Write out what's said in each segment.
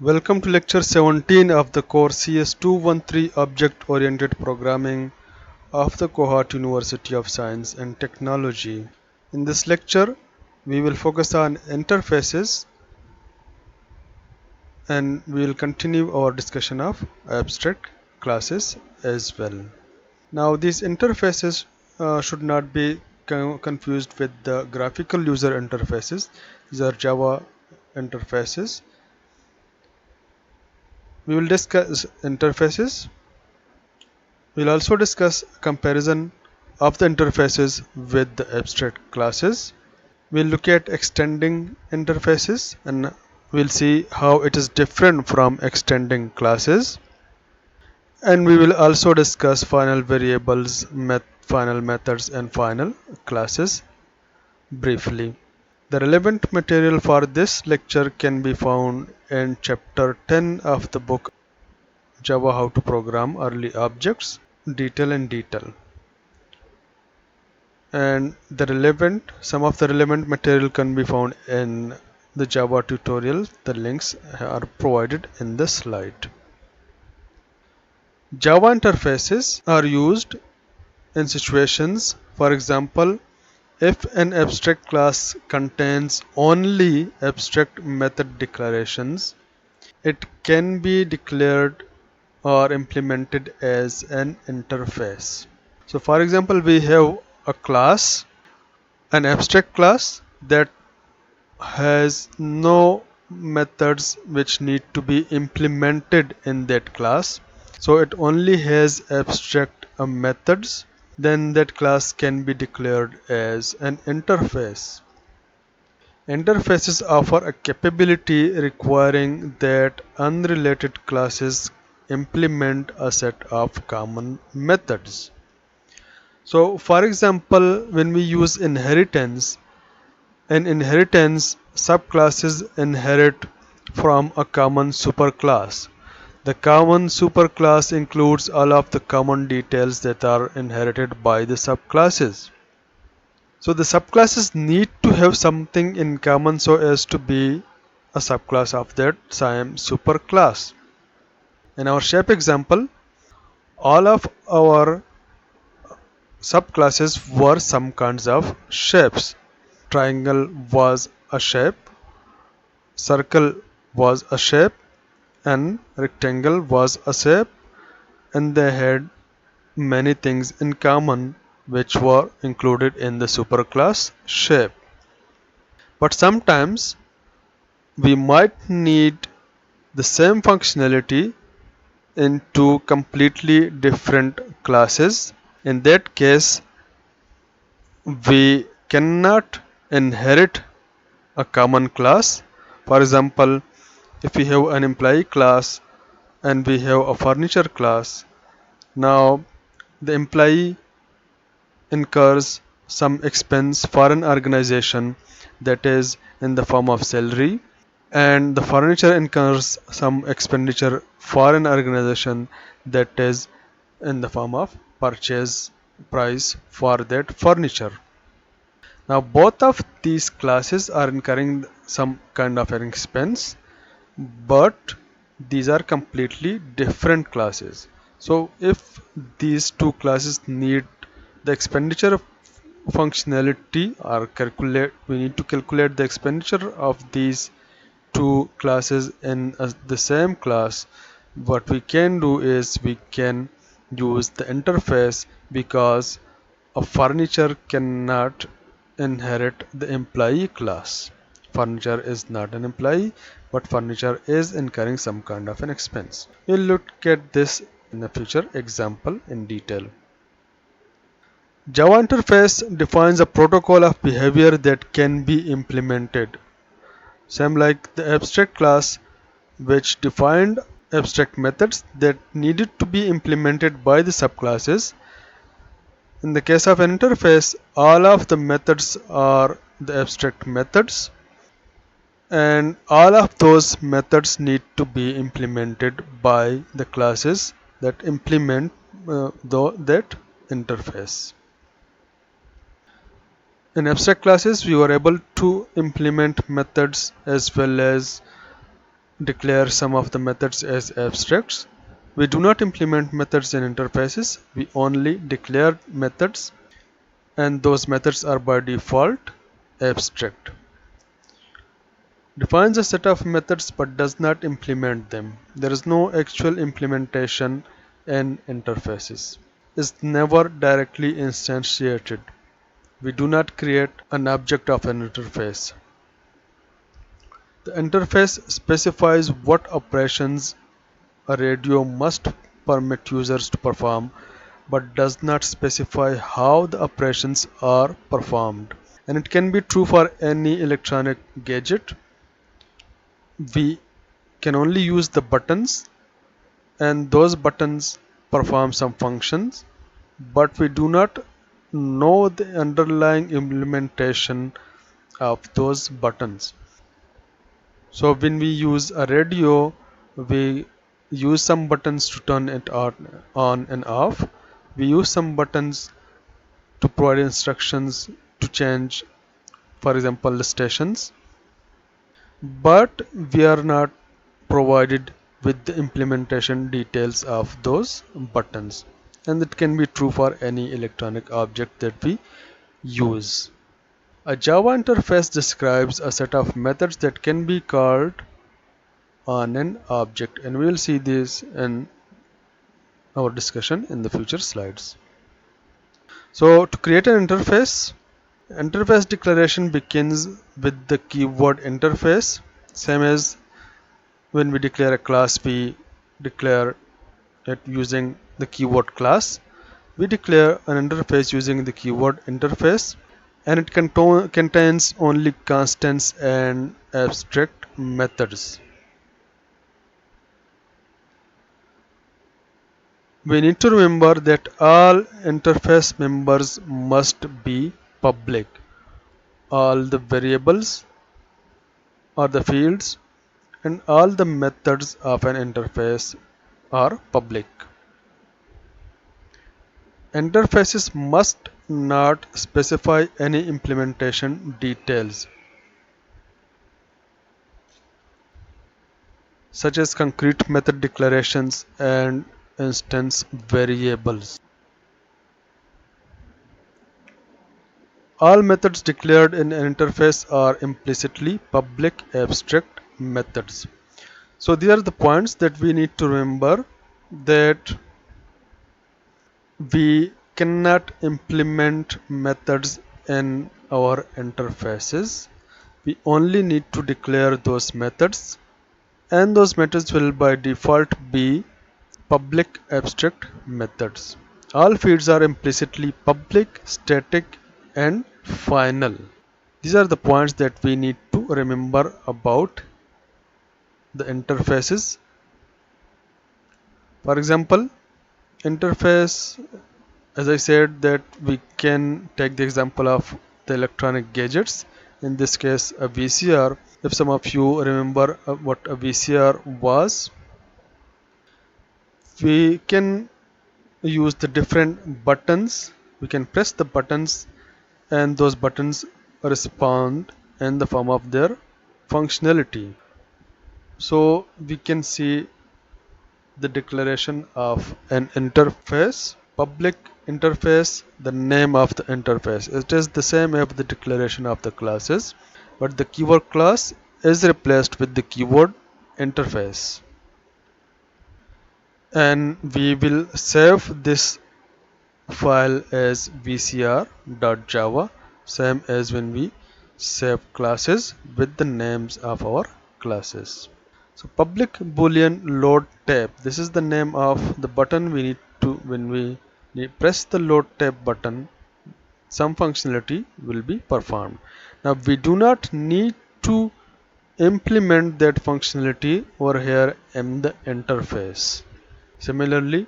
Welcome to lecture 17 of the course CS213 Object Oriented Programming of the Cohort University of Science and Technology. In this lecture, we will focus on interfaces and we will continue our discussion of abstract classes as well. Now, these interfaces should not be confused with the graphical user interfaces. These are Java interfaces. We will discuss interfaces. We'll also discuss comparison of the interfaces with the abstract classes. We'll look at extending interfaces and we'll see how it is different from extending classes. And we will also discuss final variables, final methods and final classes briefly. The relevant material for this lecture can be found in chapter 10 of the book Java How to Program Early Objects, Detail and Detail. And some of the relevant material can be found in the Java tutorial. The links are provided in the slide. Java interfaces are used in situations, for example, if an abstract class contains only abstract method declarations, it can be declared or implemented as an interface. So for example, we have a class, an abstract class that has no methods which need to be implemented in that class. So it only has abstract methods. Then that class can be declared as an interface. Interfaces offer a capability requiring that unrelated classes implement a set of common methods. So for example, when we use inheritance, in inheritance, subclasses inherit from a common superclass. The common superclass includes all of the common details that are inherited by the subclasses. So the subclasses need to have something in common so as to be a subclass of that same superclass. In our shape example, all of our subclasses were some kinds of shapes. Triangle was a shape, circle was a shape, and rectangle was a shape, and they had many things in common which were included in the superclass shape. But sometimes we might need the same functionality in two completely different classes. In that case, we cannot inherit a common class. For example, if we have an employee class and we have a furniture class, now the employee incurs some expense for an organization, that is in the form of salary, and the furniture incurs some expenditure for an organization, that is in the form of purchase price for that furniture. Now both of these classes are incurring some kind of an expense, but these are completely different classes. So if these two classes need the expenditure functionality or we need to calculate the expenditure of these two classes in the same class, what we can do is we can use the interface, because a furniture cannot inherit the employee class. Furniture is not an employee, but furniture is incurring some kind of an expense. We'll look at this in a future example in detail. Java interface defines a protocol of behavior that can be implemented. Same like the abstract class, which defined abstract methods that needed to be implemented by the subclasses. In the case of an interface, all of the methods are the abstract methods, and all of those methods need to be implemented by the classes that implement that interface. In abstract classes, we were able to implement methods as well as declare some of the methods as abstracts. We do not implement methods in interfaces. We only declare methods, and those methods are by default abstract. Defines a set of methods but does not implement them. There is no actual implementation in interfaces. Is never directly instantiated. We do not create an object of an interface. The interface specifies what operations a radio must permit users to perform, but does not specify how the operations are performed. And it can be true for any electronic gadget. We can only use the buttons, and those buttons perform some functions, but we do not know the underlying implementation of those buttons. So when we use a radio, we use some buttons to turn it on and off. We use some buttons to provide instructions to change, for example, the stations, but we are not provided with the implementation details of those buttons. And it can be true for any electronic object that we use. A Java interface describes a set of methods that can be called on an object, and we will see this in our discussion in the future slides. So to create an interface declaration begins with the keyword interface. Same as when we declare a class, we declare it using the keyword class. We declare an interface using the keyword interface, and it contains only constants and abstract methods. We need to remember that all interface members must be public. All the variables or the fields and all the methods of an interface are public. Interfaces must not specify any implementation details, such as concrete method declarations and instance variables. All methods declared in an interface are implicitly public abstract methods. So these are the points that we need to remember, that we cannot implement methods in our interfaces. We only need to declare those methods, and those methods will by default be public abstract methods. All fields are implicitly public, static, and final. These are the points that we need to remember about the interfaces. For example, interface, as I said, that we can take the example of the electronic gadgets. In this case, a VCR. If some of you remember what a VCR was, we can use the different buttons. We can press the buttons, and those buttons respond in the form of their functionality. So we can see the declaration of an interface. Public interface, the name of the interface. It is the same as the declaration of the classes, but the keyword class is replaced with the keyword interface. And we will save this file as vcr.java, same as when we save classes with the names of our classes. So public boolean load tab, this is the name of the button we need to, when we press the load tab button, some functionality will be performed. Now we do not need to implement that functionality over here in the interface. Similarly,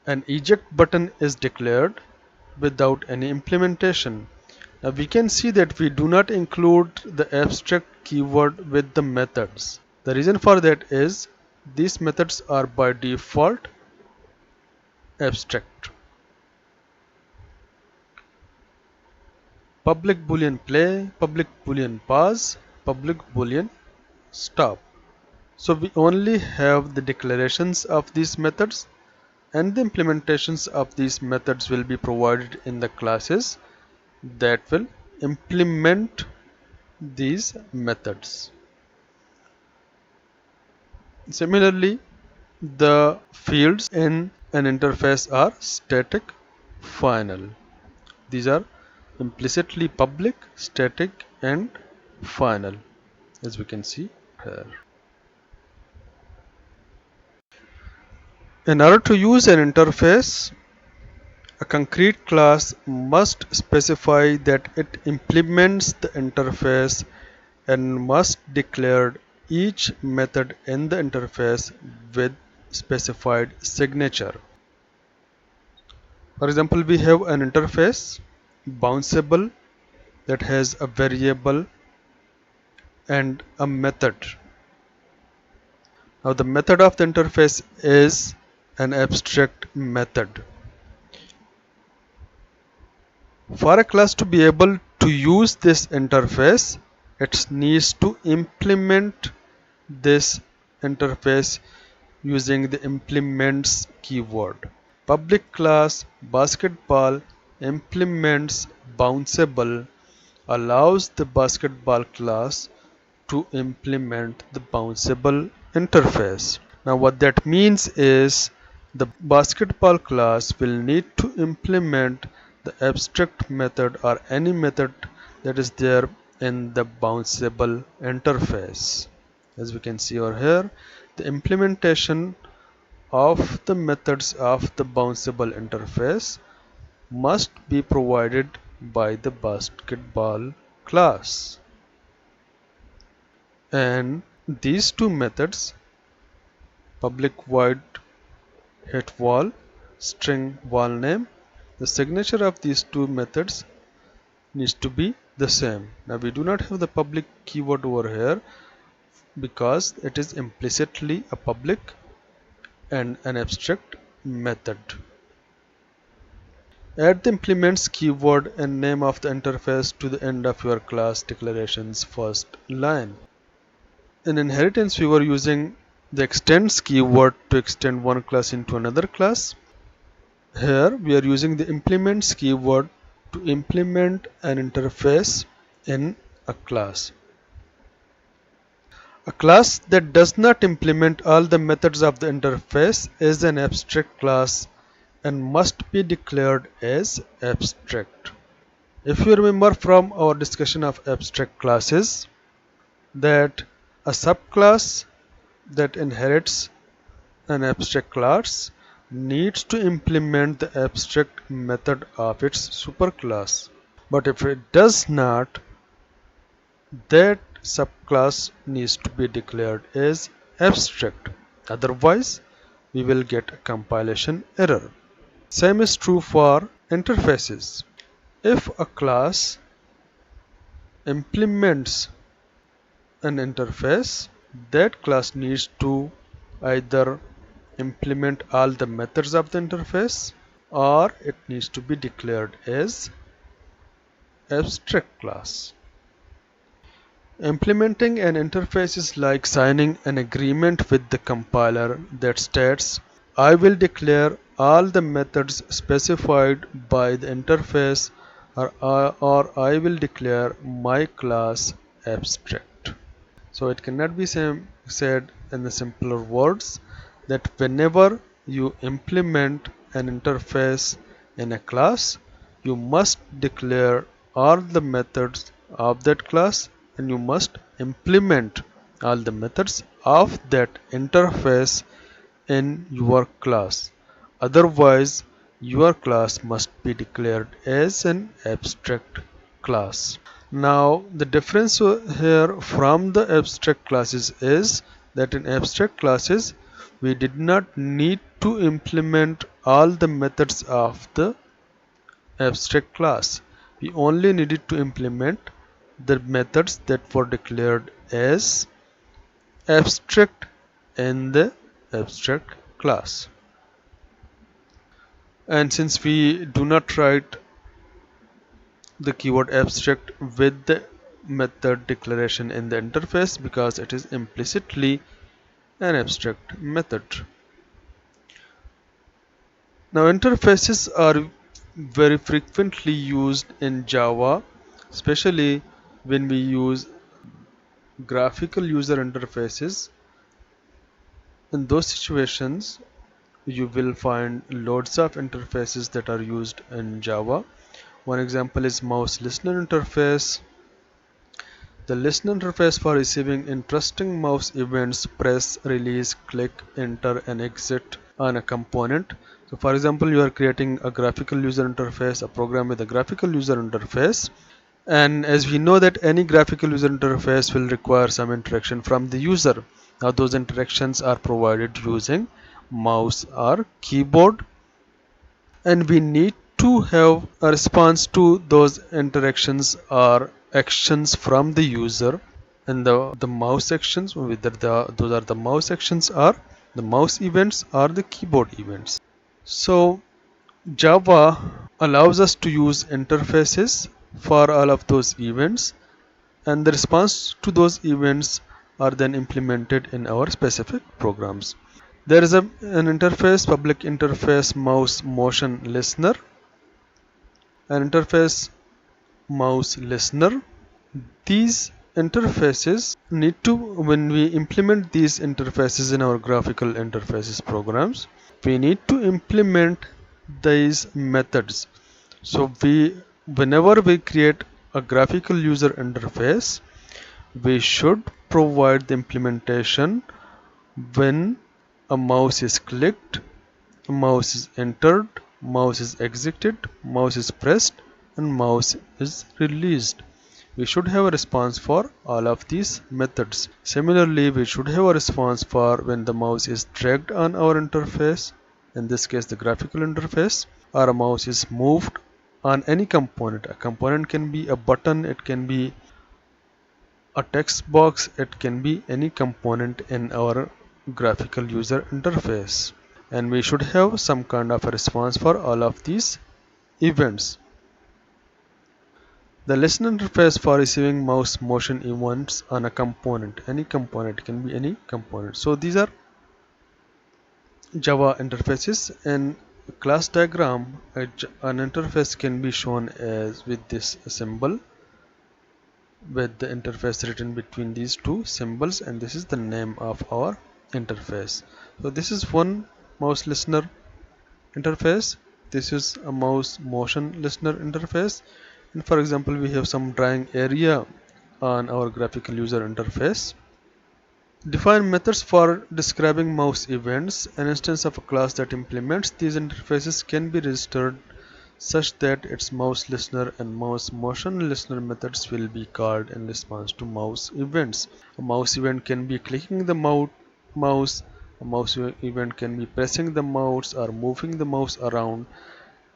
an eject button is declared without any implementation. Now we can see that we do not include the abstract keyword with the methods. The reason for that is these methods are by default abstract. Public boolean play, public boolean pause, public boolean stop. So we only have the declarations of these methods, and the implementations of these methods will be provided in the classes that will implement these methods. Similarly, the fields in an interface are static, final. These are implicitly public, static, and final, as we can see here. In order to use an interface, a concrete class must specify that it implements the interface and must declare each method in the interface with specified signature. For example, we have an interface bounceable that has a variable and a method. Now the method of the interface is an abstract method. For a class to be able to use this interface, it needs to implement this interface using the implements keyword. Public class basketball implements bounceable allows the basketball class to implement the bounceable interface. Now what that means is the basketball class will need to implement the abstract method or any method that is there in the bounceable interface. As we can see over here, the implementation of the methods of the bounceable interface must be provided by the basketball class. And these two methods, public void hit wall, string wall name, the signature of these two methods needs to be the same. Now we do not have the public keyword over here because it is implicitly a public and an abstract method. Add the implements keyword and name of the interface to the end of your class declaration's first line. In inheritance, we were using the extends keyword to extend one class into another class. Here we are using the implements keyword to implement an interface in a class. A class that does not implement all the methods of the interface is an abstract class and must be declared as abstract. If you remember from our discussion of abstract classes, that a subclass that inherits an abstract class needs to implement the abstract method of its superclass. But if it does not, that subclass needs to be declared as abstract. Otherwise, we will get a compilation error. Same is true for interfaces. If a class implements an interface, that class needs to either implement all the methods of the interface or it needs to be declared as abstract class. Implementing an interface is like signing an agreement with the compiler that states, I will declare all the methods specified by the interface or I will declare my class abstract. So it cannot be said in the simpler words that whenever you implement an interface in a class, you must declare all the methods of that class and you must implement all the methods of that interface in your class. Otherwise, your class must be declared as an abstract class. Now, the difference here from the abstract classes is that in abstract classes, we did not need to implement all the methods of the abstract class. We only needed to implement the methods that were declared as abstract in the abstract class. And since we do not write the keyword abstract with the method declaration in the interface because it is implicitly an abstract method. Now, interfaces are very frequently used in Java, especially when we use graphical user interfaces. In those situations, you will find loads of interfaces that are used in Java. One example is mouse listener interface. The listener interface for receiving interesting mouse events: press, release, click, enter, and exit on a component. So for example, you are creating a graphical user interface, a program with a graphical user interface. And as we know that any graphical user interface will require some interaction from the user. Now those interactions are provided using mouse or keyboard, and we need to have a response to those interactions or actions from the user. And the mouse actions, whether those are the mouse actions or the mouse events or the keyboard events. So Java allows us to use interfaces for all of those events, and the response to those events are then implemented in our specific programs. There is an interface, public interface mouse motion listener, an interface mouse listener. These interfaces need to, when we implement these interfaces in our graphical interfaces programs, we need to implement these methods. So whenever we create a graphical user interface, we should provide the implementation when a mouse is clicked, a mouse is entered, mouse is exited, mouse is pressed, and mouse is released. We should have a response for all of these methods. Similarly, we should have a response for when the mouse is dragged on our interface, in this case the graphical interface, or a mouse is moved on any component. A component can be a button, it can be a text box, it can be any component in our graphical user interface. And we should have some kind of a response for all of these events. The listener interface for receiving mouse motion events on a component. Any component, can be any component. So these are Java interfaces. In class diagram, an interface can be shown as with this symbol, with the interface written between these two symbols, and this is the name of our interface. So this is one mouse listener interface, this is a mouse motion listener interface, and for example we have some drawing area on our graphical user interface. Define methods for describing mouse events. An instance of a class that implements these interfaces can be registered such that its mouse listener and mouse motion listener methods will be called in response to mouse events. A mouse event can be clicking the mouse, a mouse event can be pressing the mouse or moving the mouse around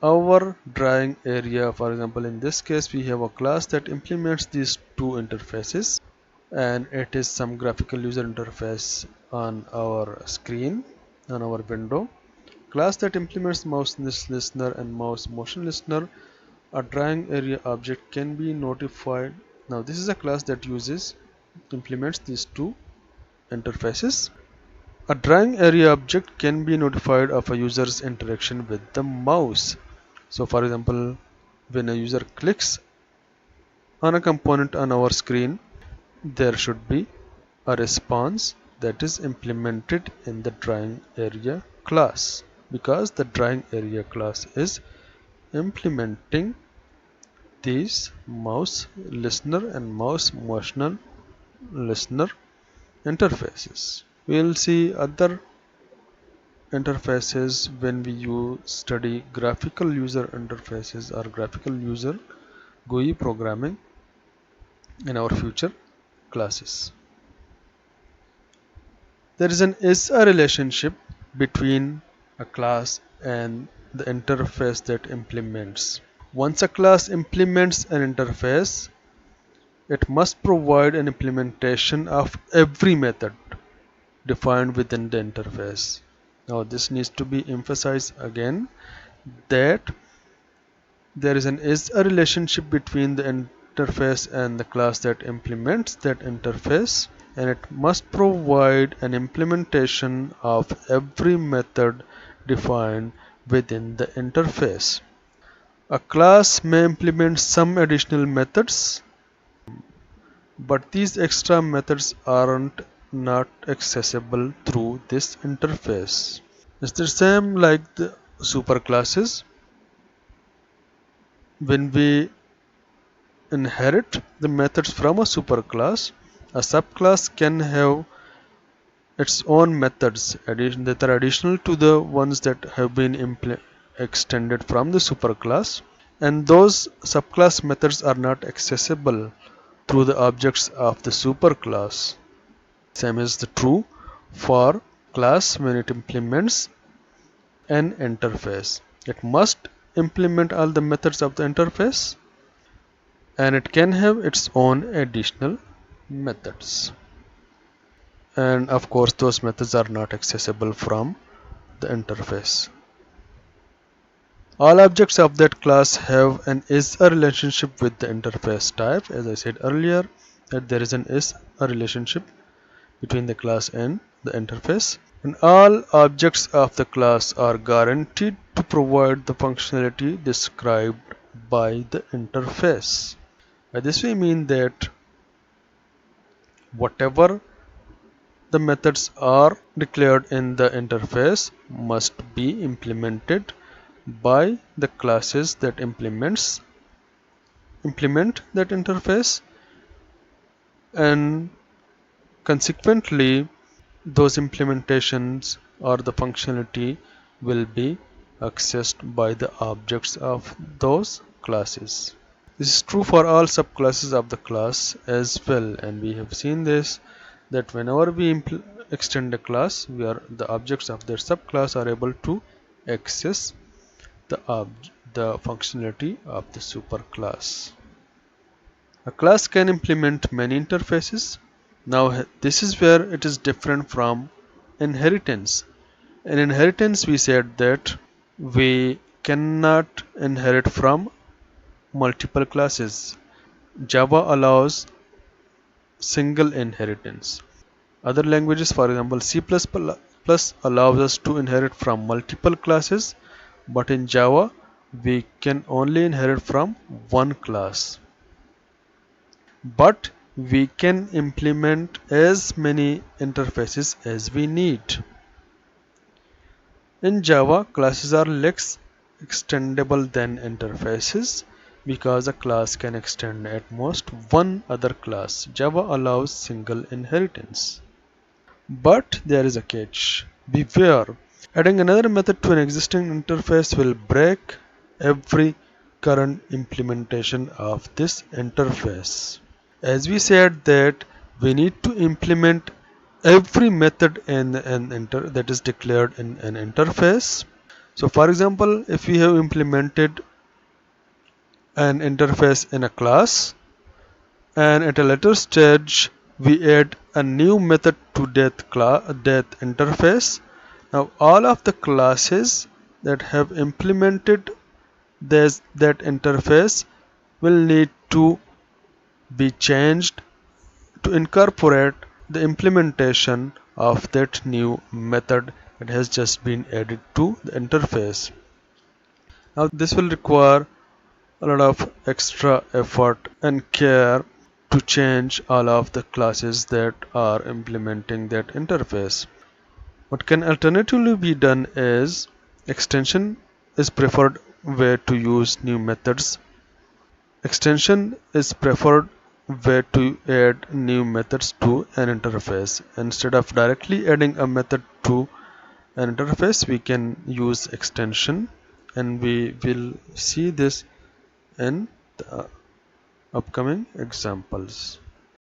our drawing area. For example, in this case we have a class that implements these two interfaces, and it is some graphical user interface on our screen, on our window. Class that implements mouse listener and mouse motion listener. A drawing area object can be notified. Now this is a class that implements these two interfaces. A drawing area object can be notified of a user's interaction with the mouse. So for example, when a user clicks on a component on our screen, there should be a response that is implemented in the drawing area class, because the drawing area class is implementing these mouse listener and mouse motion listener interfaces. We will see other interfaces when we study graphical user interfaces or graphical user GUI programming in our future classes. There is a relationship between a class and the interface that implements. Once a class implements an interface, it must provide an implementation of every method defined within the interface. Now this needs to be emphasized again, that there is a relationship between the interface and the class that implements that interface. and it must provide an implementation of every method defined within the interface. A class may implement some additional methods, but these extra methods aren't not accessible through this interface. It's the same like the superclasses. When we inherit the methods from a superclass, a subclass can have its own methods that are additional to the ones that have been extended from the superclass, and those subclass methods are not accessible through the objects of the superclass. Same is the true for class when it implements an interface. It must implement all the methods of the interface, and it can have its own additional methods. And of course those methods are not accessible from the interface. All objects of that class have an is a relationship with the interface type. As I said earlier, that there is an is a relationship between the class and the interface. And all objects of the class are guaranteed to provide the functionality described by the interface. By this we mean that whatever the methods are declared in the interface must be implemented by the classes that implement that interface, and consequently those implementations or the functionality will be accessed by the objects of those classes. This is true for all subclasses of the class as well, and we have seen this that whenever we extend a class, the objects of their subclass are able to access the functionality of the superclass. A class can implement many interfaces. Now this is where it is different from inheritance. In inheritance we said that we cannot inherit from multiple classes. Java allows single inheritance. Other languages, for example C++, allows us to inherit from multiple classes, but in Java we can only inherit from one class. But we can implement as many interfaces as we need. In Java, classes are less extendable than interfaces because a class can extend at most one other class. Java allows single inheritance. But there is a catch. Beware. Adding another method to an existing interface will break every current implementation of this interface. As we said that we need to implement every method in that is declared in an interface. So for example, if we have implemented an interface in a class, and at a later stage we add a new method to that interface, now all of the classes that have implemented that interface will need to be changed to incorporate the implementation of that new method that has just been added to the interface. Now this will require a lot of extra effort and care to change all of the classes that are implementing that interface. What can alternatively be done is extension is preferred way to use new methods. Extension is preferred way to add new methods to an interface. Instead of directly adding a method to an interface, we can use extension, and we will see this in the upcoming examples.